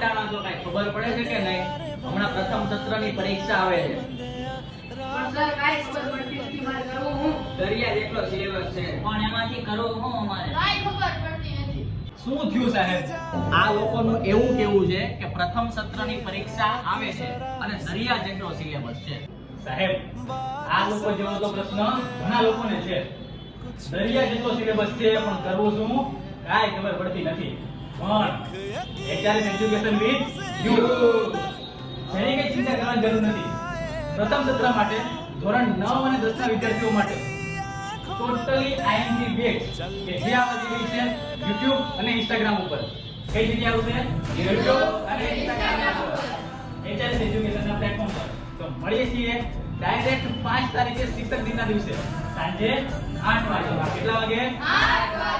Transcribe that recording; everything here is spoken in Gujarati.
મંડાણા છો, કઈ ખબર પડે છે કે નહીં? હમણાં પ્રથમ સત્રની પરીક્ષા આવે છે. પણ સર કાઈ ખબર પડતી નથી, મારે કરવું હું? દરિયા જેટલો સિલેબસ છે. પણ એમાંથી કરવું હું અમારે? કાઈ ખબર પડતી નથી. શું થયું સાહેબ? આ લોકોનું એવું કેવું છે કે પ્રથમ સત્રની પરીક્ષા આવે છે અને દરિયા જેટલો સિલેબસ છે. સાહેબ, આ લોકો જેવો તો પ્રશ્ન ઘણા લોકોને છે. દરિયા જેટલો સિલેબસ છે પણ કરવું શું કાંઈ ખબર પડતી નથી. પણ HRS એજ્યુકેશન વિથ યુ, જેની કઈ ચિંતા કરવાની જરૂર નથી. પ્રથમ સત્ર માટે ધોરણ 9 અને 10 ના વિદ્યાર્થીઓ માટે ટોટલી IMP બેચ કે જે આવતી રહી છે YouTube અને Instagram ઉપર. કઈ જગ્યાએ આવશે? YouTube અને Instagram ઉપર. HRS એજ્યુકેશન ના પ્લેટફોર્મ પર. તો મળીએ છીએ ડાયરેક્ટ 5 તારીખે શિક્ષક દિનના દિવસે સાંજે 8 વાગે. કેટલા વાગે? 8 વાગે.